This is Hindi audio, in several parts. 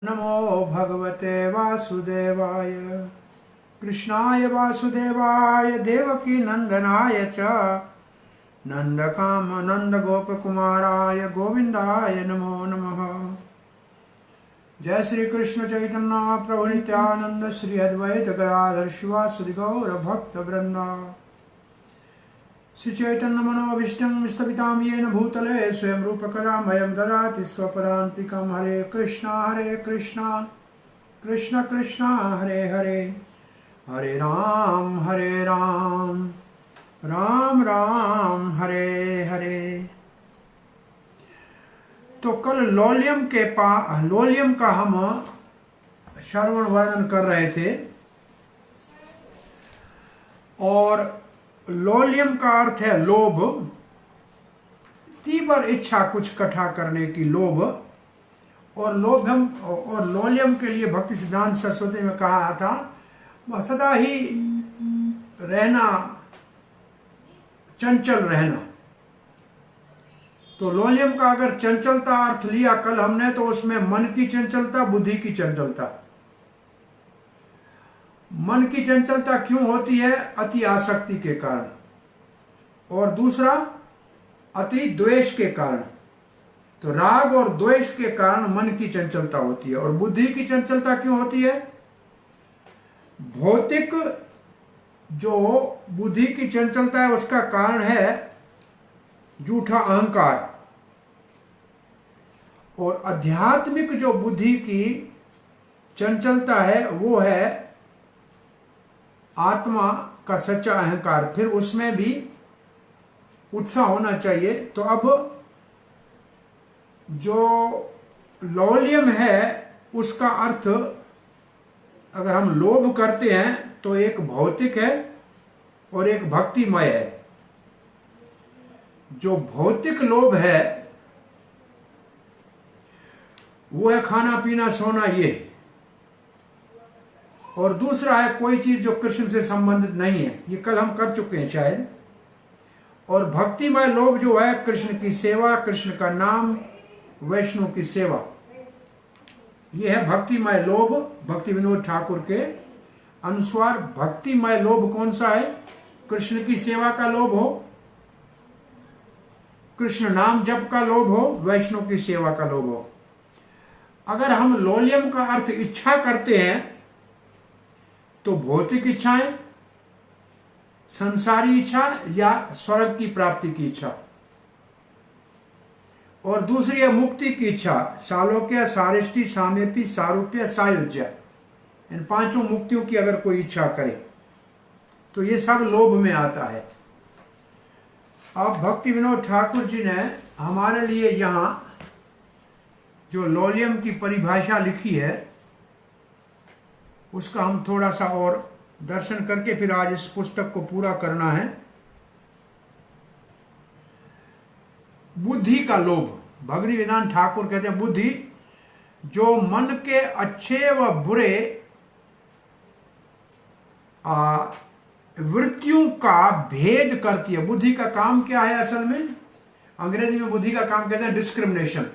नमो भगवते वासुदेवाय कृष्णाय वासुदेवाय देवकी नंदनाय च नंदकाम नंदगोपकुमाराय गोविंदाय नमो नमः। जय श्री कृष्ण चैतन्य प्रभु नित्यानंद श्री अद्वैत गदाधर शिवासुदि गौर भक्त वृंदा श्री चैतन्य मनोभीष्टं स्थपितां येन भूतले स्वयं रूप कदा मयं ददाति स्वपदान्तिकं। हरे कृष्णा कृष्ण कृष्ण हरे हरे हरे राम राम राम हरे हरे। तो कल लोलियम का हम श्रवण वर्णन कर रहे थे और लोलियम का अर्थ है लोभ, तीव्र इच्छा कुछ इकट्ठा करने की लोभ। और लोलियम के लिए भक्ति सिद्धांत सरस्वती में कहा था सदा ही रहना, चंचल रहना। तो लोलियम का अगर चंचलता अर्थ लिया कल हमने, तो उसमें मन की चंचलता, बुद्धि की चंचलता। मन की चंचलता क्यों होती है? अति आसक्ति के कारण, और दूसरा अति द्वेष के कारण। तो राग और द्वेष के कारण मन की चंचलता होती है। और बुद्धि की चंचलता क्यों होती है? भौतिक जो बुद्धि की चंचलता है उसका कारण है झूठा अहंकार, और आध्यात्मिक जो बुद्धि की चंचलता है वो है आत्मा का सच्चा अहंकार। फिर उसमें भी उत्साह होना चाहिए। तो अब जो लोलियम है उसका अर्थ अगर हम लोभ करते हैं तो एक भौतिक है और एक भक्तिमय है। जो भौतिक लोभ है वो है खाना पीना सोना ये, और दूसरा है कोई चीज जो कृष्ण से संबंधित नहीं है, ये कल हम कर चुके हैं शायद। और भक्तिमय लोभ जो है कृष्ण की सेवा, कृष्ण का नाम, वैष्णव की सेवा, ये है भक्तिमय लोभ। भक्ति विनोद ठाकुर के अनुसार भक्तिमय लोभ कौन सा है? कृष्ण की सेवा का लोभ हो, कृष्ण नाम जप का लोभ हो, वैष्णव की सेवा का लोभ हो। अगर हम लोलियम का अर्थ इच्छा करते हैं तो भौतिक इच्छाएं, संसारी इच्छा या स्वर्ग की प्राप्ति की इच्छा, और दूसरी है मुक्ति की इच्छा, सालोक्य, सारिष्टि, सामीप्य, सारूप्य, सायुज्य। इन पांचों मुक्तियों की अगर कोई इच्छा करे तो ये सब लोभ में आता है। अब भक्ति विनोद ठाकुर जी ने हमारे लिए यहां जो लोलियम की परिभाषा लिखी है उसका हम थोड़ा सा और दर्शन करके फिर आज इस पुस्तक को पूरा करना है। बुद्धि का लोभ, भगवती वेदांत ठाकुर कहते हैं बुद्धि जो मन के अच्छे व बुरे वृत्तियों का भेद करती है। बुद्धि का काम क्या है? असल में अंग्रेजी में बुद्धि का काम कहते हैं डिस्क्रिमिनेशन।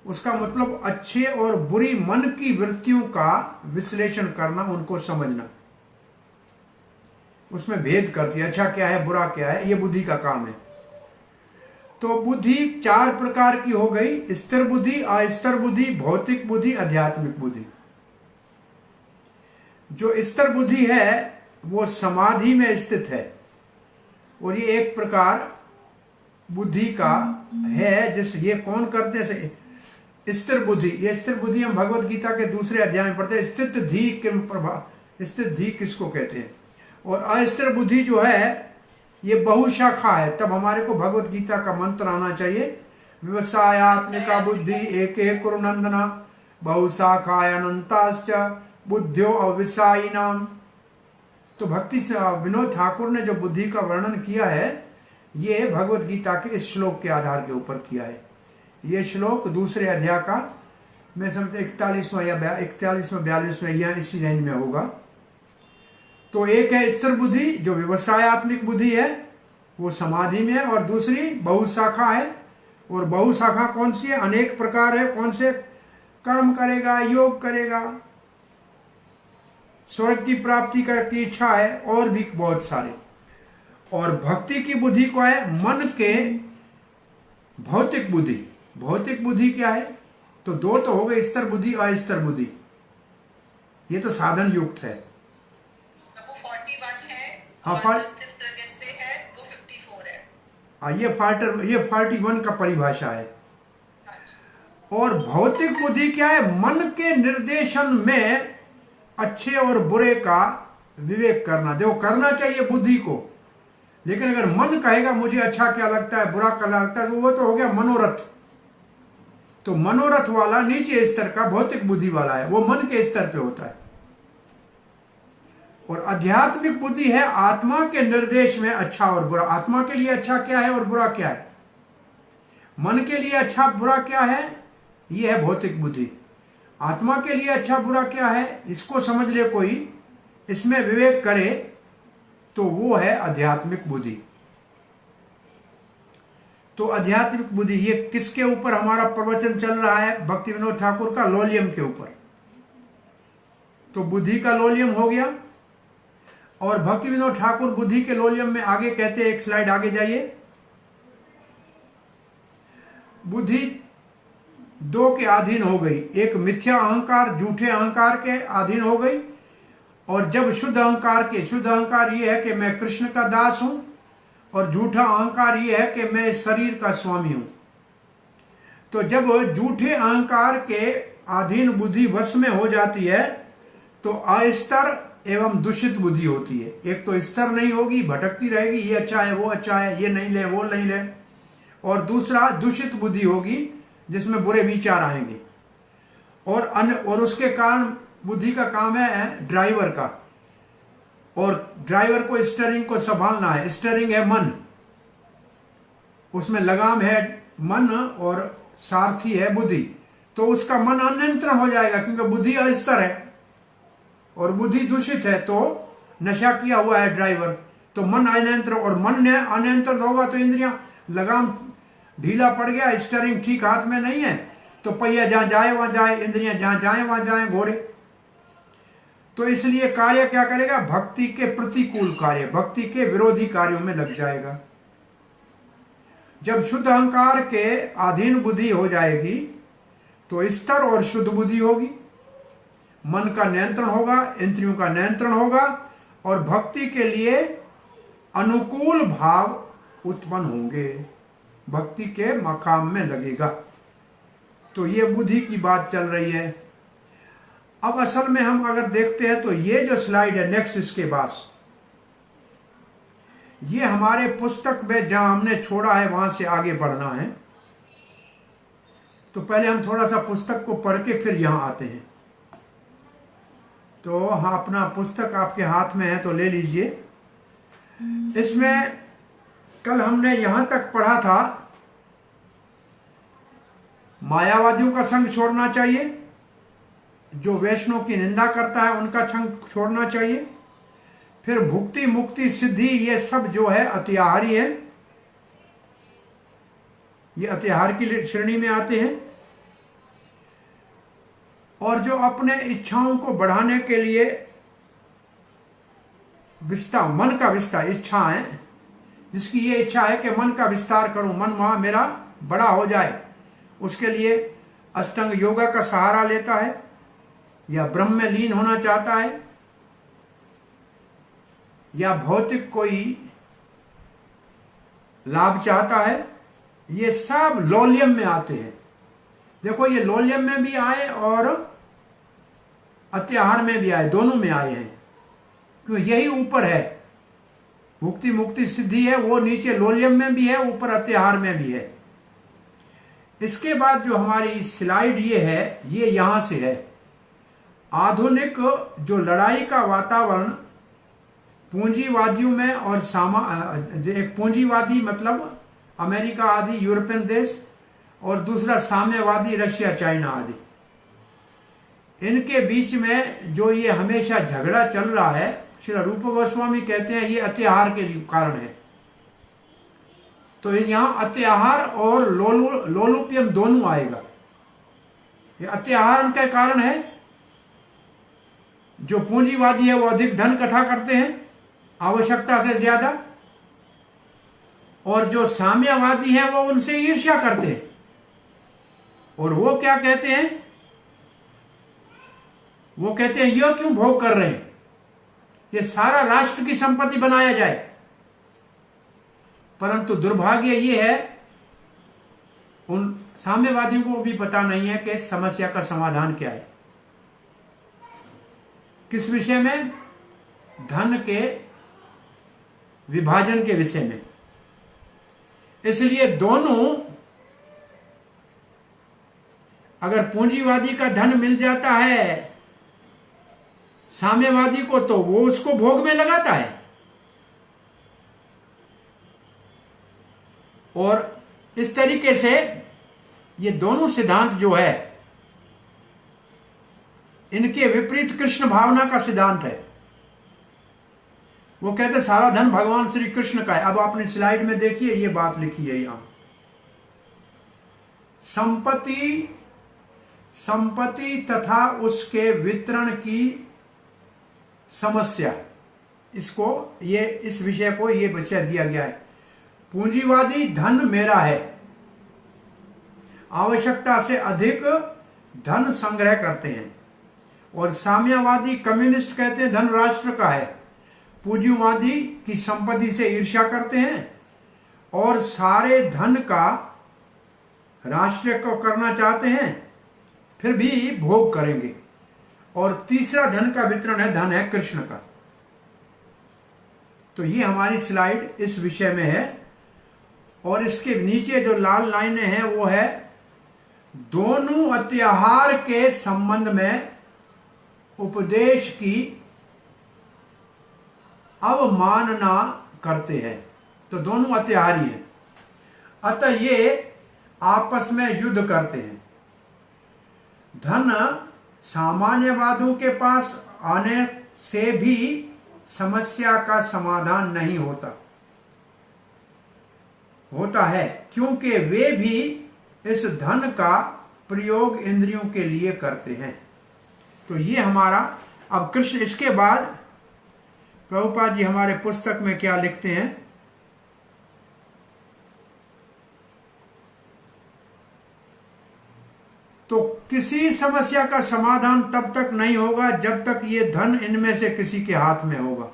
उसका मतलब अच्छे और बुरी मन की वृत्तियों का विश्लेषण करना, उनको समझना, उसमें भेद करती है। अच्छा क्या है, बुरा क्या है, ये बुद्धि का काम है। तो बुद्धि चार प्रकार की हो गई: स्थिर बुद्धि, अस्थिर बुद्धि, भौतिक बुद्धि, आध्यात्मिक बुद्धि। जो स्थिर बुद्धि है वो समाधि में स्थित है, और ये एक प्रकार बुद्धि का है जिस ये कौन करते हैं? स्थिर बुद्धि। ये स्थिर बुद्धि हम भगवत गीता के दूसरे अध्याय में पढ़ते हैं। स्थित धी किम प्रभा, स्थित धी किसको कहते हैं? और अस्थिर बुद्धि जो है ये बहुशाखा है। तब हमारे को भगवत गीता का मंत्र आना चाहिए, व्यवसायत्मिका बुद्धि एके कुरु नंदना बहुशाखाय अनंताश्च बुद्धियो अविसाई नाम। तो भक्ति विनोद ठाकुर ने जो बुद्धि का वर्णन किया है ये भगवत गीता के इस श्लोक के आधार के ऊपर किया है। ये श्लोक दूसरे अध्याय का मैं समझता 41वां या 41वां 42वां या इसी रेंज में होगा। तो एक है स्थिर बुद्धि जो व्यवसायत्मिक बुद्धि है, वो समाधि में है, और दूसरी बहुशाखा है। और बहुशाखा कौन सी है? अनेक प्रकार है। कौन से? कर्म करेगा, योग करेगा, स्वर्ग की प्राप्ति की इच्छा है, और भी बहुत सारे। और भक्ति की बुद्धि को है मन के भौतिक बुद्धि। भौतिक बुद्धि क्या है? तो दो तो हो गए, स्तर बुद्धि, अस्तर बुद्धि। ये तो साधन युक्त है। वो 41 है। हाँ, और जो स्थित प्रगति से है वो 54 है। हाँ, ये 41 का परिभाषा है। अच्छा। और भौतिक बुद्धि क्या है? मन के निर्देशन में अच्छे और बुरे का विवेक करना। देखो, करना चाहिए बुद्धि को, लेकिन अगर मन कहेगा मुझे अच्छा क्या लगता है, बुरा क्या लगता है, तो वो तो हो गया मनोरथ। तो मनोरथ वाला नीचे स्तर का भौतिक बुद्धि वाला है, वो मन के स्तर पे होता है। और आध्यात्मिक बुद्धि है आत्मा के निर्देश में अच्छा और बुरा। आत्मा के लिए अच्छा क्या है और बुरा क्या है, मन के लिए अच्छा बुरा क्या है, ये है भौतिक बुद्धि। आत्मा के लिए अच्छा बुरा क्या है, इसको समझ ले कोई, इसमें विवेक करे, तो वो है आध्यात्मिक बुद्धि। तो आध्यात्मिक बुद्धि, ये किसके ऊपर हमारा प्रवचन चल रहा है? भक्ति विनोद ठाकुर का लोलियम के ऊपर। तो बुद्धि का लोलियम हो गया। और भक्ति विनोद ठाकुर बुद्धि के लोलियम में आगे कहते हैं, एक स्लाइड आगे जाइए। बुद्धि दो के अधीन हो गई, एक मिथ्या अहंकार, झूठे अहंकार के अधीन हो गई, और जब शुद्ध अहंकार ये है कि मैं कृष्ण का दास हूं, और झूठा अहंकार ये है कि मैं शरीर का स्वामी हूं। तो जब झूठे अहंकार के अधीन बुद्धि वश में हो जाती है, तो अस्तर एवं दूषित बुद्धि होती है। एक तो स्तर नहीं होगी, भटकती रहेगी, ये अच्छा है, वो अच्छा है, ये नहीं ले, वो नहीं ले। और दूसरा दूषित बुद्धि होगी, जिसमें बुरे विचार आएंगे। और उसके कारण बुद्धि का काम है ड्राइवर का, और ड्राइवर को स्टीयरिंग को संभालना है। स्टीयरिंग है मन, उसमें लगाम है मन, और सारथी है बुद्धि। तो उसका मन अनियंत्रण हो जाएगा, क्योंकि बुद्धि अस्तर है और बुद्धि दूषित है, तो नशा किया हुआ है ड्राइवर, तो मन अनियंत्रण। और मन अनियंत्रण होगा तो इंद्रियां, लगाम ढीला पड़ गया, स्टीयरिंग ठीक हाथ में नहीं है, तो पहिया जहां जाए वहां जाए, इंद्रियां जहां जाए वहां जाए, घोड़े। तो इसलिए कार्य क्या करेगा? भक्ति के प्रतिकूल कार्य, भक्ति के विरोधी कार्यों में लग जाएगा। जब शुद्ध अहंकार के अधीन बुद्धि हो जाएगी, तो स्तर और शुद्ध बुद्धि होगी, मन का नियंत्रण होगा, इंद्रियों का नियंत्रण होगा, और भक्ति के लिए अनुकूल भाव उत्पन्न होंगे, भक्ति के मकाम में लगेगा। तो ये बुद्धि की बात चल रही है। अब असल में हम अगर देखते हैं, तो ये जो स्लाइड है नेक्स्ट, इसके बाद ये हमारे पुस्तक में जहां हमने छोड़ा है वहां से आगे बढ़ना है। तो पहले हम थोड़ा सा पुस्तक को पढ़ के फिर यहां आते हैं। तो हाँ, अपना पुस्तक आपके हाथ में है तो ले लीजिए। इसमें कल हमने यहां तक पढ़ा था, मायावादियों का संग छोड़ना चाहिए, जो वैष्णव की निंदा करता है उनका संग छोड़ना चाहिए। फिर भुक्ति मुक्ति सिद्धि, ये सब जो है अत्याहारी है, ये अत्याहार की श्रेणी में आते हैं। और जो अपने इच्छाओं को बढ़ाने के लिए विस्तार, मन का विस्तार, इच्छा है, जिसकी ये इच्छा है कि मन का विस्तार करूं, मन वहां मेरा बड़ा हो जाए, उसके लिए अष्टांग योगा का सहारा लेता है, या ब्रह्म में लीन होना चाहता है, या भौतिक कोई लाभ चाहता है, ये सब लोलियम में आते हैं। देखो, ये लोलियम में भी आए और अत्याहार में भी आए, दोनों में आए हैं, क्यों? यही ऊपर है, भुक्ति मुक्ति सिद्धि है, वो नीचे लोलियम में भी है, ऊपर अत्याहार में भी है। इसके बाद जो हमारी स्लाइड ये है, ये यहां से है। आधुनिक जो लड़ाई का वातावरण पूंजीवादियों में, और एक पूंजीवादी मतलब अमेरिका आदि यूरोपियन देश, और दूसरा साम्यवादी रशिया चाइना आदि, इनके बीच में जो ये हमेशा झगड़ा चल रहा है, श्री रूप गोस्वामी कहते हैं ये अत्याहार के कारण है। तो यहां अत्याहार और लोलुपियम दोनों आएगा। ये अत्याहरण का कारण है। जो पूंजीवादी है वो अधिक धन कथा करते हैं आवश्यकता से ज्यादा, और जो साम्यवादी है वो उनसे ईर्ष्या करते हैं। और वो क्या कहते हैं? वो कहते हैं ये क्यों भोग कर रहे हैं, ये सारा राष्ट्र की संपत्ति बनाया जाए। परंतु दुर्भाग्य ये है, उन साम्यवादियों को भी पता नहीं है कि इस समस्या का समाधान क्या है। किस विषय में? धन के विभाजन के विषय में। इसलिए दोनों, अगर पूंजीवादी का धन मिल जाता है साम्यवादी को, तो वो उसको भोग में लगाता है, और इस तरीके से ये दोनों सिद्धांत जो है इनके विपरीत कृष्ण भावना का सिद्धांत है। वो कहते सारा धन भगवान श्री कृष्ण का है। अब आपने स्लाइड में देखिए ये बात लिखी है यहां, संपत्ति तथा उसके वितरण की समस्या, इसको ये इस विषय को ये विषय दिया गया है। पूंजीवादी धन मेरा है, आवश्यकता से अधिक धन संग्रह करते हैं, और साम्यवादी कम्युनिस्ट कहते हैं धन राष्ट्र का है। पूंजीवादी की संपत्ति से ईर्ष्या करते हैं और सारे धन का राष्ट्र को करना चाहते हैं, फिर भी भोग करेंगे। और तीसरा धन का वितरण है, धन है कृष्ण का। तो ये हमारी स्लाइड इस विषय में है। और इसके नीचे जो लाल लाइनें हैं वो है दोनों अत्याहार के संबंध में उपदेश की अवमानना करते हैं। तो दोनों अत्याहारी हैं, अतः ये आपस में युद्ध करते हैं। धन सामान्यवादियों के पास आने से भी समस्या का समाधान नहीं होता है, क्योंकि वे भी इस धन का प्रयोग इंद्रियों के लिए करते हैं। तो ये हमारा अब कृष्ण, इसके बाद प्रभुपाद जी हमारे पुस्तक में क्या लिखते हैं? तो किसी समस्या का समाधान तब तक नहीं होगा जब तक ये धन इनमें से किसी के हाथ में होगा।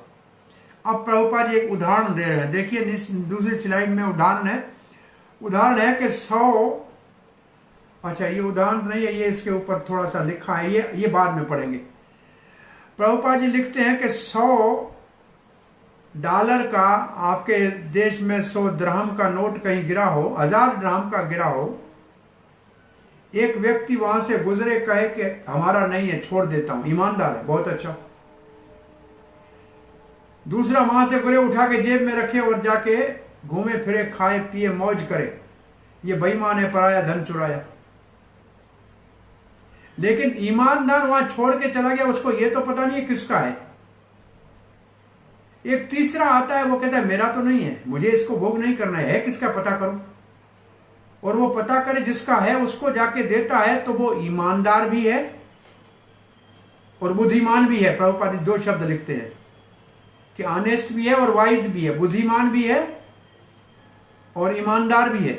अब प्रभुपाद जी एक उदाहरण दे रहे हैं, देखिए दूसरी स्लाइड में उदाहरण है कि 100, अच्छा ये उदाहरण नहीं है, ये इसके ऊपर थोड़ा सा लिखा है, ये बाद में पढ़ेंगे। प्रभुपाद जी लिखते हैं कि $100 का आपके देश में 100 द्रहम का नोट कहीं गिरा हो, 1000 द्रहम का गिरा हो, एक व्यक्ति वहां से गुजरे, कहे कि हमारा नहीं है, छोड़ देता हूं, ईमानदार है, बहुत अच्छा। दूसरा वहां से गुजरे, उठा के जेब में रखे और जाके घूमे फिरे, खाए पिए मौज करे, ये बेईमान है, पराया धन चुराया। लेकिन ईमानदार वहां छोड़ के चला गया, उसको ये तो पता नहीं है किसका है। एक तीसरा आता है, वो कहता है मेरा तो नहीं है, मुझे इसको भोग नहीं करना है किसका पता करो, और वो पता करे जिसका है उसको जाके देता है। तो वो ईमानदार भी है और बुद्धिमान भी है। प्रभुपाद 2 शब्द लिखते हैं कि ऑनेस्ट भी है और वाइज भी है, बुद्धिमान भी है और ईमानदार भी है।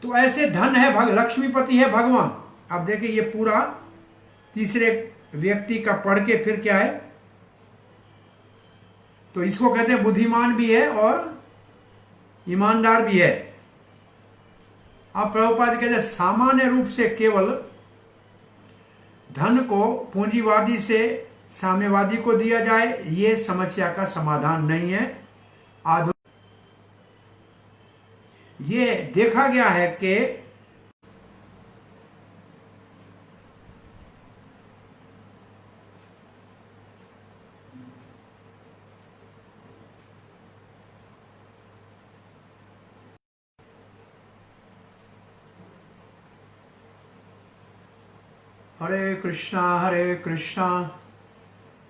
तो ऐसे धन है, लक्ष्मीपति है भगवान। अब देखिए ये पूरा तीसरे व्यक्ति का पढ़ के फिर क्या है, तो इसको कहते हैं बुद्धिमान भी है और ईमानदार भी है। अब प्रभुपाद कहते हैं सामान्य रूप से केवल धन को पूंजीवादी से साम्यवादी को दिया जाए, ये समस्या का समाधान नहीं है। ये देखा गया है कि हरे कृष्णा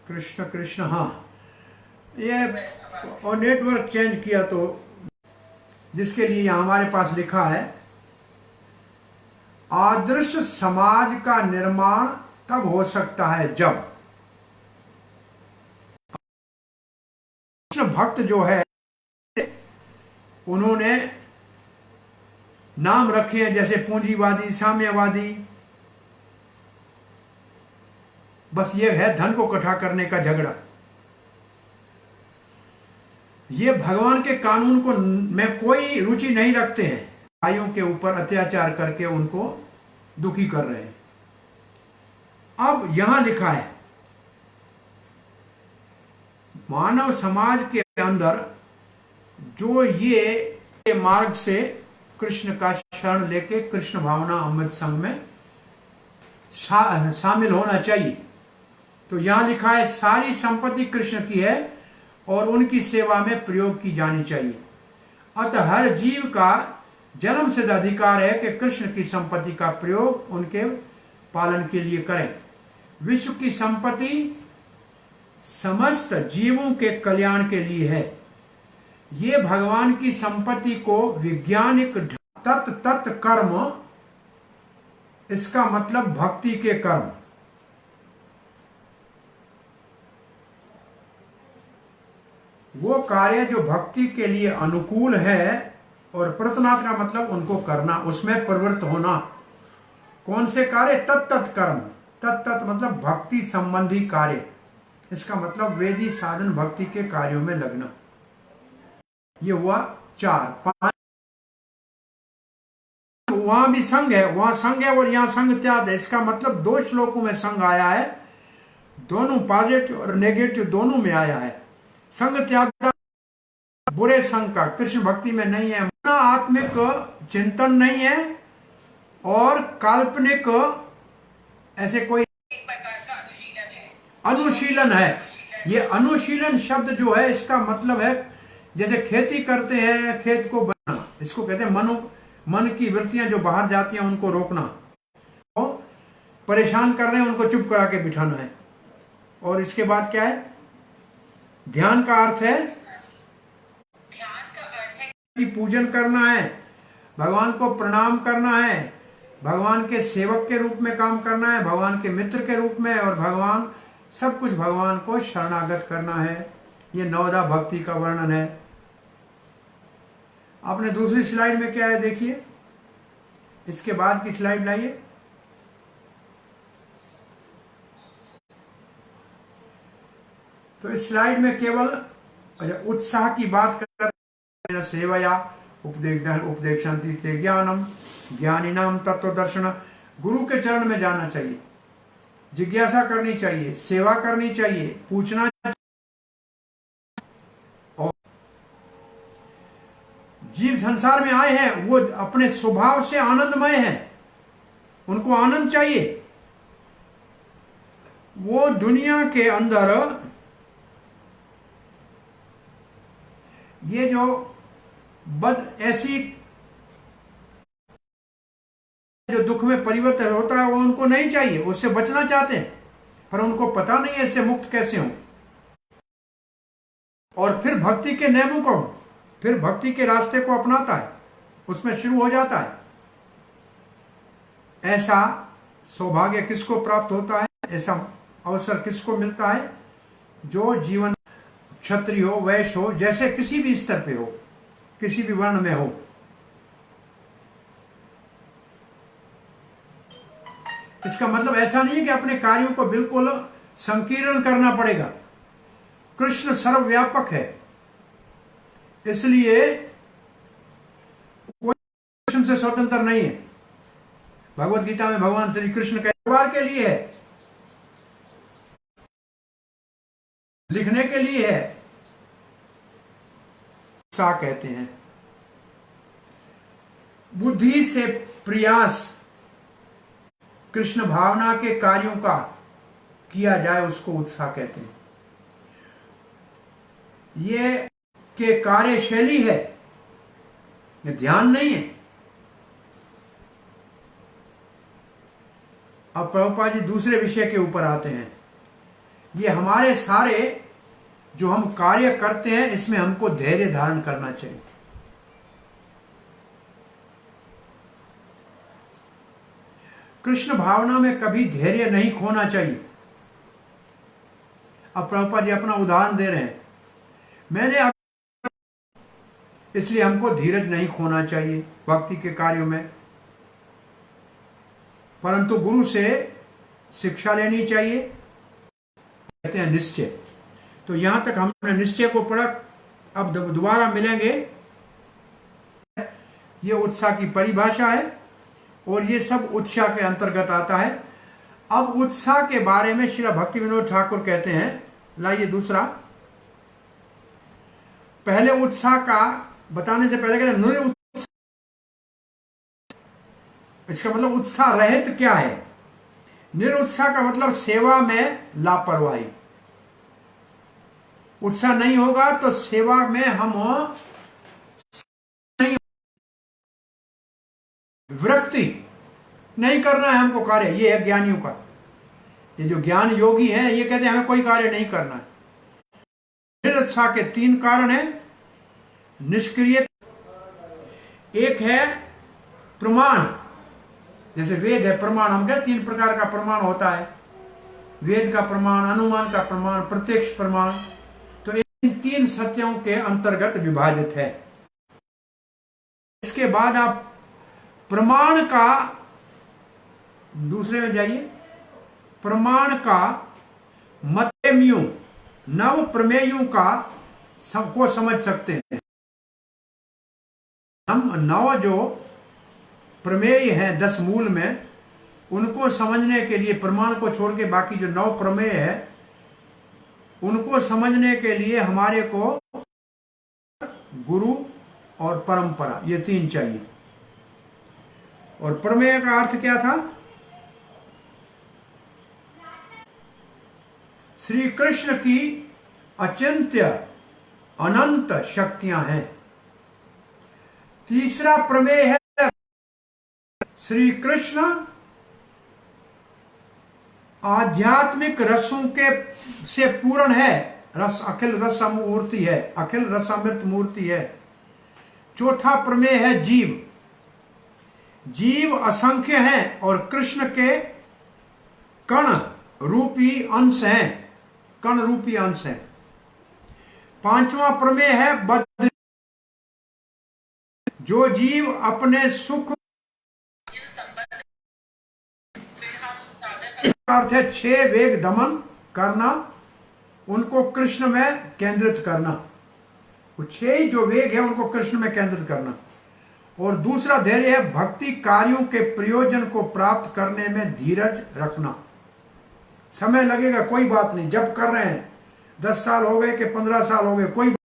कृष्ण कृष्ण, हाँ ये और नेटवर्क चेंज किया, तो जिसके लिए यहाँ हमारे पास लिखा है आदर्श समाज का निर्माण तब हो सकता है जब कृष्ण भक्त जो है उन्होंने नाम रखे हैं जैसे पूंजीवादी, साम्यवादी। बस ये है धन को इकट्ठा करने का झगड़ा। ये भगवान के कानून को में कोई रुचि नहीं रखते हैं, भाइयों के ऊपर अत्याचार करके उनको दुखी कर रहे हैं। अब यहां लिखा है मानव समाज के अंदर जो ये मार्ग से कृष्ण का शरण लेके कृष्ण भावना अमृत संघ में शामिल होना चाहिए। तो यहां लिखा है सारी संपत्ति कृष्ण की है और उनकी सेवा में प्रयोग की जानी चाहिए। अतः हर जीव का जन्म सिद्ध अधिकार है कि कृष्ण की संपत्ति का प्रयोग उनके पालन के लिए करें। विश्व की संपत्ति समस्त जीवों के कल्याण के लिए है। ये भगवान की संपत्ति को वैज्ञानिक तत् कर्म, इसका मतलब भक्ति के कर्म, वो कार्य जो भक्ति के लिए अनुकूल है, और प्रतनाथ का मतलब उनको करना, उसमें प्रवृत्त होना। कौन से कार्य? तत्त कर्म। तत्त मतलब भक्ति संबंधी कार्य, इसका मतलब वेदी साधन भक्ति के कार्यों में लगना। ये हुआ 4-5। वहां भी संघ है, वहां संघ है और यहां संघ त्याग है। इसका मतलब 2 श्लोकों में संघ आया है, दोनों पॉजिटिव और नेगेटिव दोनों में आया है। संघ त्याग बुरे संघ का कृष्ण भक्ति में नहीं है। आत्मिक चिंतन नहीं है और काल्पनिक ऐसे कोई एक प्रकार का अनुशीलन है। अनुशीलन है। ये अनुशीलन शब्द जो है इसका मतलब है जैसे खेती करते हैं, खेत को बनाना, इसको कहते हैं मन की वृत्तियां जो बाहर जाती हैं उनको रोकना। तो परेशान कर रहे हैं उनको चुप करा के बिठाना है। और इसके बाद क्या है? ध्यान का अर्थ है कि पूजन करना है, भगवान को प्रणाम करना है, भगवान के सेवक के रूप में काम करना है, भगवान के मित्र के रूप में, और भगवान सब कुछ भगवान को शरणागत करना है। ये 9दा भक्ति का वर्णन है। आपने दूसरी स्लाइड में क्या है देखिए, इसके बाद की स्लाइड लाइए। तो इस स्लाइड में केवल उत्साह की बात कर सेवया उपदेक्षन्ति ते ज्ञानम ज्ञानिनाम तत्व दर्शन। गुरु के चरण में जाना चाहिए, जिज्ञासा करनी चाहिए, सेवा करनी चाहिए, पूछना। और जीव संसार में आए हैं वो अपने स्वभाव से आनंदमय हैं, उनको आनंद चाहिए। वो दुनिया के अंदर ये जो ऐसी जो दुख में परिवर्तन होता है वो उनको नहीं चाहिए, उससे बचना चाहते हैं, पर उनको पता नहीं है इससे मुक्त कैसे हो। और फिर भक्ति के नियमों को, फिर भक्ति के रास्ते को अपनाता है, उसमें शुरू हो जाता है। ऐसा सौभाग्य किसको प्राप्त होता है, ऐसा अवसर किसको मिलता है? जो जीवन क्षत्रिय हो, वैश्य हो, जैसे किसी भी स्तर पे हो, किसी भी वर्ण में हो। इसका मतलब ऐसा नहीं है कि अपने कार्यों को बिल्कुल संकीर्ण करना पड़ेगा। कृष्ण सर्वव्यापक है, इसलिए कोई कृष्ण से स्वतंत्र नहीं है। भगवत गीता में भगवान श्री कृष्ण के परिवार के लिए है, लिखने के लिए है, सा कहते हैं। बुद्धि से प्रयास कृष्ण भावना के कार्यों का किया जाए उसको उत्साह कहते हैं। ये के कार्यशैली है, ये ध्यान नहीं है। अब प्रभुपाद जी दूसरे विषय के ऊपर आते हैं। ये हमारे सारे जो हम कार्य करते हैं इसमें हमको धैर्य धारण करना चाहिए। कृष्ण भावना में कभी धैर्य नहीं खोना चाहिए। अब प्रभुपाद जी अपना उदाहरण दे रहे हैं, मैंने इसलिए हमको धीरज नहीं खोना चाहिए भक्ति के कार्यों में, परंतु गुरु से शिक्षा लेनी चाहिए। कहते हैं निश्चय। तो यहां तक हमने निश्चय को पढ़ा। अब दोबारा मिलेंगे। ये उत्साह की परिभाषा है और ये सब उत्साह के अंतर्गत आता है। अब उत्साह के बारे में श्री भक्ति विनोद ठाकुर कहते हैं, लाइए दूसरा। पहले उत्साह का बताने से पहले कहते हैं निरुत्साह। इसका मतलब उत्साह रहित क्या है? निरुत्साह का मतलब सेवा में लापरवाही। उत्साह नहीं होगा तो सेवा में हम नहीं, विरक्ति नहीं करना है हमको कार्य। ये है ज्ञानियों का। ये जो ज्ञान योगी है ये कहते हैं हमें कोई कार्य नहीं करना है। निरुत्साह के 3 कारण है। निष्क्रिय, एक है प्रमाण, जैसे वेद है प्रमाण। हम कहते 3 प्रकार का प्रमाण होता है, वेद का प्रमाण, अनुमान का प्रमाण, प्रत्यक्ष प्रमाण। तो इन 3 सत्यों के अंतर्गत विभाजित है। इसके बाद आप प्रमाण का दूसरे में जाइए। प्रमाण का मतमेयु, नव प्रमेयों का सबको समझ सकते हैं हम। 9 जो प्रमेय हैं 10 मूल में, उनको समझने के लिए, प्रमाण को छोड़ के बाकी जो 9 प्रमेय है उनको समझने के लिए हमारे को गुरु और परंपरा, ये 3 चाहिए। और प्रमेय का अर्थ क्या था? श्री कृष्ण की अचिंत्य अनंत शक्तियां हैं। तीसरा प्रमेय है श्री कृष्ण आध्यात्मिक रसों के से पूर्ण है। रस, अखिल रसमूर्ति है, अखिल रसामृत मूर्ति है। चौथा प्रमेय है जीव। जीव असंख्य हैं और कृष्ण के कण रूपी अंश हैं, कण रूपी अंश हैं। 5वां प्रमेय है बद्ध। जो जीव अपने सुख अर्थ है 6 वेग दमन करना, उनको कृष्ण में केंद्रित करना। वो 6 जो वेग है उनको कृष्ण में केंद्रित करना। और दूसरा धैर्य है भक्ति कार्यों के प्रयोजन को प्राप्त करने में धीरज रखना। समय लगेगा, कोई बात नहीं, जब कर रहे हैं 10 साल हो गए कि 15 साल हो गए, कोई